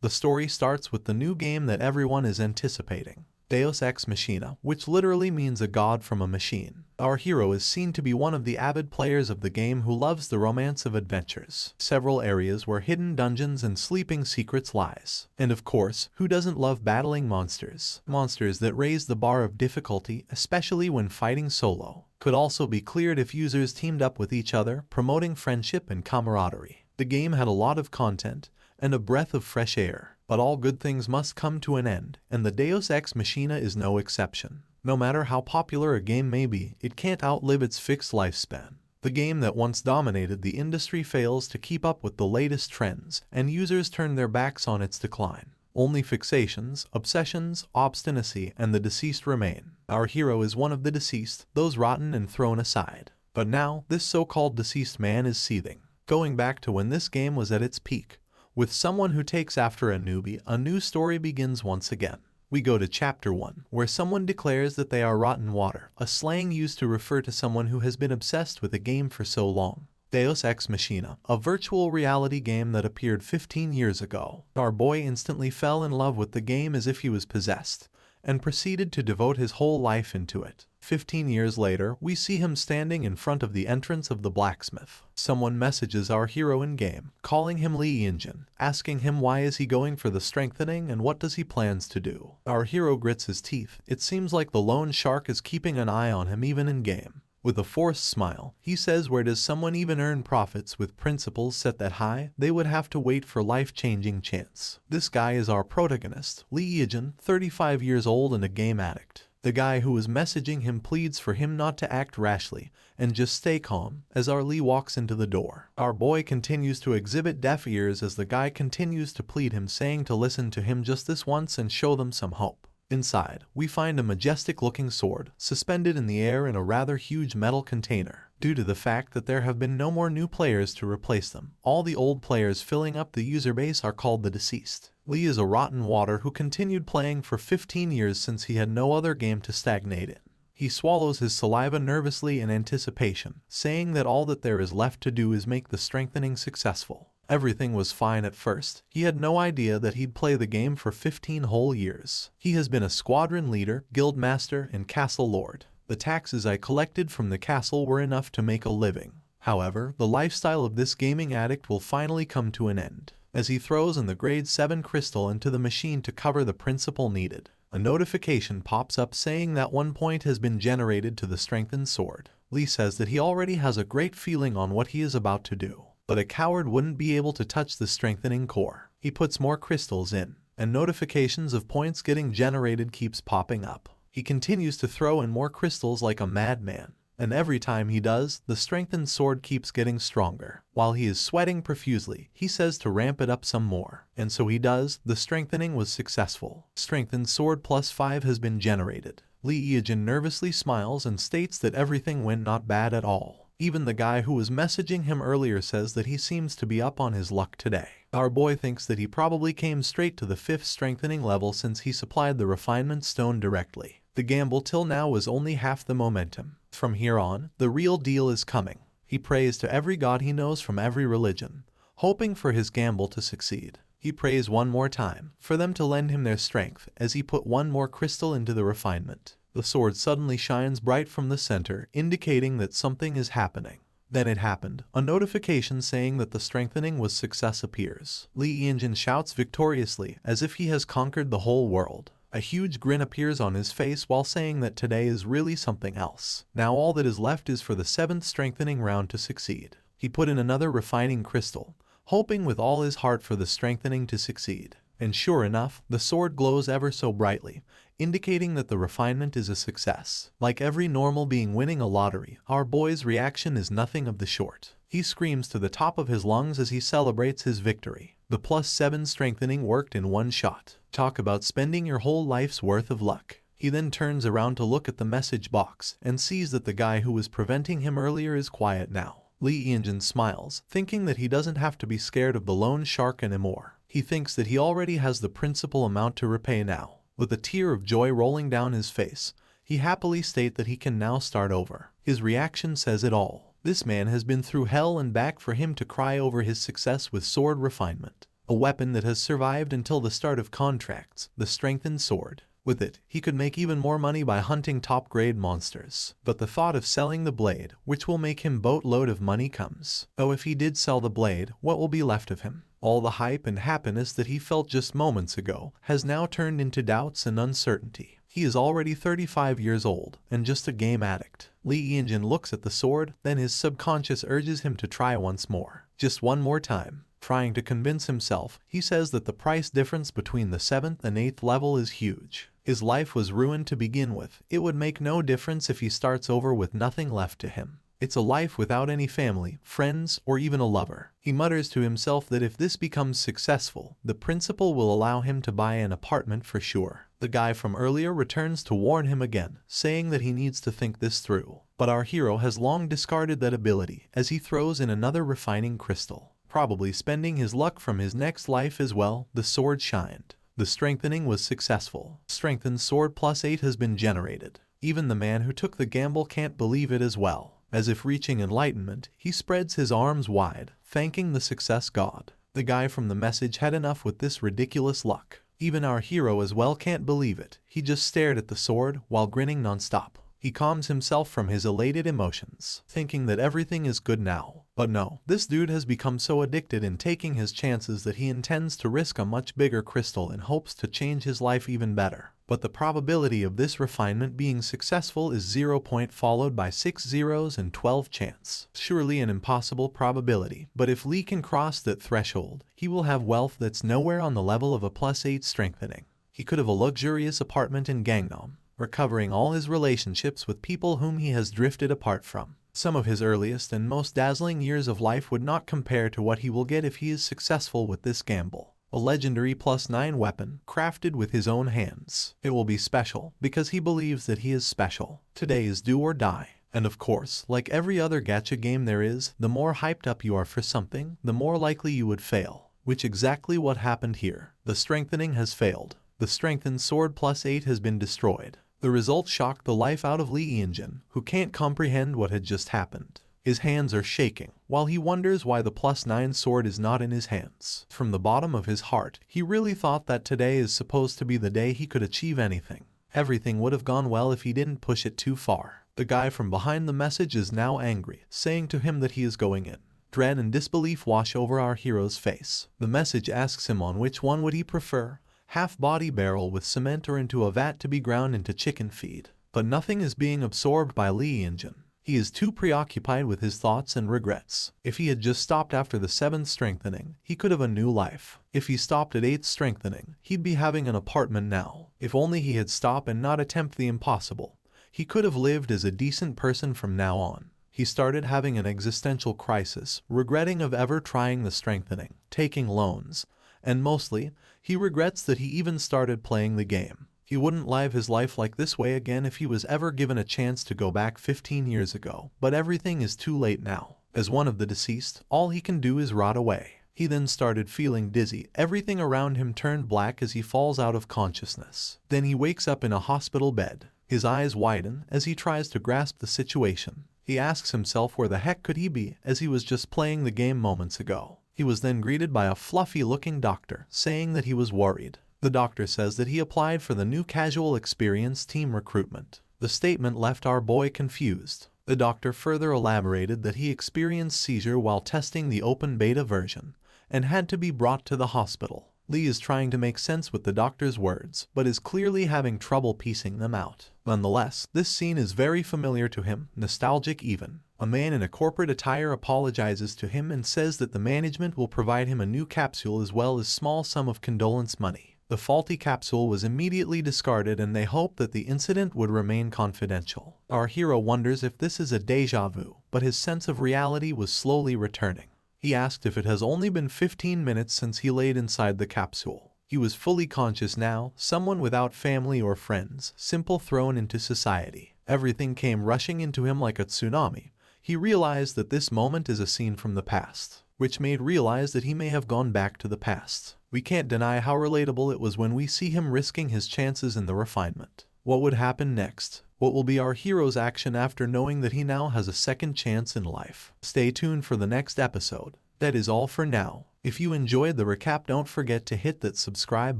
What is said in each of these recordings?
The story starts with the new game that everyone is anticipating, Deus Ex Machina, which literally means a god from a machine. Our hero is seen to be one of the avid players of the game who loves the romance of adventures, several areas where hidden dungeons and sleeping secrets lies. And of course, who doesn't love battling monsters? Monsters that raise the bar of difficulty, especially when fighting solo. Could also be cleared if users teamed up with each other, promoting friendship and camaraderie. The game had a lot of content and a breath of fresh air, but all good things must come to an end, and the Deus Ex Machina is no exception. No matter how popular a game may be, it can't outlive its fixed lifespan. The game that once dominated the industry fails to keep up with the latest trends, and users turn their backs on its decline. Only fixations, obsessions, obstinacy, and the deceased remain. Our hero is one of the deceased, those rotten and thrown aside. But now, this so-called deceased man is seething. Going back to when this game was at its peak, with someone who takes after a newbie, a new story begins once again. We go to Chapter 1, where someone declares that they are rotten water, a slang used to refer to someone who has been obsessed with a game for so long. Deus Ex Machina, a virtual reality game that appeared 15 years ago. Our boy instantly fell in love with the game as if he was possessed, and proceeded to devote his whole life into it. 15 years later, we see him standing in front of the entrance of the blacksmith. Someone messages our hero in-game, calling him REIGNS, asking him why is he going for the strengthening and what does he plans to do. Our hero grits his teeth. It seems like the lone shark is keeping an eye on him even in-game. With a forced smile, he says, where does someone even earn profits with principles set that high? They would have to wait for life-changing chance. This guy is our protagonist, REIGNS, 35 years old and a game addict. The guy who is messaging him pleads for him not to act rashly and just stay calm as our Lee walks into the door. Our boy continues to exhibit deaf ears as the guy continues to plead him, saying to listen to him just this once and show them some hope. Inside, we find a majestic-looking sword suspended in the air in a rather huge metal container. Due to the fact that there have been no more new players to replace them, all the old players filling up the user base are called the deceased. Lee is a rotten water who continued playing for 15 years since he had no other game to stagnate in. He swallows his saliva nervously in anticipation, saying that all that there is left to do is make the strengthening successful. Everything was fine at first. He had no idea that he'd play the game for 15 whole years. He has been a squadron leader, guild master, and castle lord. The taxes I collected from the castle were enough to make a living. However, the lifestyle of this gaming addict will finally come to an end, as he throws in the grade 7 crystal into the machine to cover the principle needed. A notification pops up saying that 1 point has been generated to the strengthened sword. Lee says that he already has a great feeling on what he is about to do, but a coward wouldn't be able to touch the strengthening core. He puts more crystals in, and notifications of points getting generated keeps popping up. He continues to throw in more crystals like a madman, and every time he does, the strengthened sword keeps getting stronger. While he is sweating profusely, he says to ramp it up some more, and so he does. The strengthening was successful. Strengthened sword +5 has been generated. REIGNS nervously smiles and states that everything went not bad at all. Even the guy who was messaging him earlier says that he seems to be up on his luck today. Our boy thinks that he probably came straight to the 5th strengthening level since he supplied the refinement stone directly. The gamble till now was only half the momentum. From here on, the real deal is coming. He prays to every god he knows from every religion, hoping for his gamble to succeed. He prays one more time for them to lend him their strength as he put one more crystal into the refinement. The sword suddenly shines bright from the center, indicating that something is happening. Then it happened. A notification saying that the strengthening was success appears. REIGNS shouts victoriously as if he has conquered the whole world. A huge grin appears on his face while saying that today is really something else. Now all that is left is for the 7th strengthening round to succeed. He put in another refining crystal, hoping with all his heart for the strengthening to succeed. And sure enough, the sword glows ever so brightly, indicating that the refinement is a success. Like every normal being winning a lottery, our boy's reaction is nothing of the sort. He screams to the top of his lungs as he celebrates his victory. The +7 strengthening worked in one shot. Talk about spending your whole life's worth of luck. He then turns around to look at the message box and sees that the guy who was preventing him earlier is quiet now. REIGNS smiles, thinking that he doesn't have to be scared of the lone shark anymore. He thinks that he already has the principal amount to repay now. With a tear of joy rolling down his face, he happily states that he can now start over. His reaction says it all. This man has been through hell and back for him to cry over his success with sword refinement. a weapon that has survived until the start of contracts, the strengthened sword. With it, he could make even more money by hunting top-grade monsters. But the thought of selling the blade, which will make him boatload of money, comes. Oh, if he did sell the blade, what will be left of him? All the hype and happiness that he felt just moments ago has now turned into doubts and uncertainty. He is already 35 years old, and just a game addict. REIGNS looks at the sword, then his subconscious urges him to try once more. Just one more time. Trying to convince himself, he says that the price difference between the 7th and 8th level is huge. His life was ruined to begin with. It would make no difference if he starts over with nothing left to him. It's a life without any family, friends, or even a lover. He mutters to himself that if this becomes successful, the principal will allow him to buy an apartment for sure. The guy from earlier returns to warn him again, saying that he needs to think this through. But our hero has long discarded that ability, as he throws in another refining crystal. Probably spending his luck from his next life as well. The sword shined. The strengthening was successful. Strengthened sword +8 has been generated. Even the man who took the gamble can't believe it as well. As if reaching enlightenment, he spreads his arms wide, thanking the success god. The guy from the message had enough with this ridiculous luck. Even our hero as well can't believe it. He just stared at the sword while grinning non-stop. He calms himself from his elated emotions, thinking that everything is good now. But no, this dude has become so addicted in taking his chances that he intends to risk a much bigger crystal in hopes to change his life even better. But the probability of this refinement being successful is 0 followed by 6 zeros and 12 chance. Surely an impossible probability, but if Lee can cross that threshold, he will have wealth that's nowhere on the level of a +8 strengthening. He could have a luxurious apartment in Gangnam, recovering all his relationships with people whom he has drifted apart from. Some of his earliest and most dazzling years of life would not compare to what he will get if he is successful with this gamble. A legendary +9 weapon, crafted with his own hands. It will be special, because he believes that he is special. Today is do or die. And of course, like every other gacha game there is, the more hyped up you are for something, the more likely you would fail. Which exactly what happened here. The strengthening has failed. The strengthened sword +8 has been destroyed. The result shocked the life out of REIGNS, who can't comprehend what had just happened. His hands are shaking, while he wonders why the +9 sword is not in his hands. From the bottom of his heart, he really thought that today is supposed to be the day he could achieve anything. Everything would have gone well if he didn't push it too far. The guy from behind the message is now angry, saying to him that he is going in. Dread and disbelief wash over our hero's face. The message asks him on which one would he prefer. Half-body barrel with cement or into a vat to be ground into chicken feed. But nothing is being absorbed by REIGNS. He is too preoccupied with his thoughts and regrets. If he had just stopped after the 7th strengthening, he could have a new life. If he stopped at 8th strengthening, he'd be having an apartment now. If only he had stopped and not attempt the impossible, he could have lived as a decent person from now on. He started having an existential crisis, regretting of ever trying the strengthening, taking loans, and mostly, he regrets that he even started playing the game. He wouldn't live his life like this way again if he was ever given a chance to go back 15 years ago. But everything is too late now. As one of the deceased, all he can do is rot away. He then started feeling dizzy. Everything around him turned black as he falls out of consciousness. Then he wakes up in a hospital bed. His eyes widen as he tries to grasp the situation. He asks himself where the heck could he be, as he was just playing the game moments ago. He was then greeted by a fluffy-looking doctor, saying that he was worried. The doctor says that he applied for the new casual experience team recruitment. The statement left our boy confused. The doctor further elaborated that he experienced seizure while testing the open beta version, and had to be brought to the hospital. Lee is trying to make sense with the doctor's words, but is clearly having trouble piecing them out. Nonetheless, this scene is very familiar to him, nostalgic even. A man in a corporate attire apologizes to him and says that the management will provide him a new capsule as well as small sum of condolence money. The faulty capsule was immediately discarded and they hope that the incident would remain confidential. Our hero wonders if this is a déjà vu, but his sense of reality was slowly returning. He asked if it has only been 15 minutes since he laid inside the capsule. He was fully conscious now, someone without family or friends, simple thrown into society. Everything came rushing into him like a tsunami. He realized that this moment is a scene from the past, which made realize that he may have gone back to the past. We can't deny how relatable it was when we see him risking his chances in the refinement. What would happen next? What will be our hero's action after knowing that he now has a second chance in life? Stay tuned for the next episode. That is all for now. If you enjoyed the recap, don't forget to hit that subscribe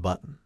button.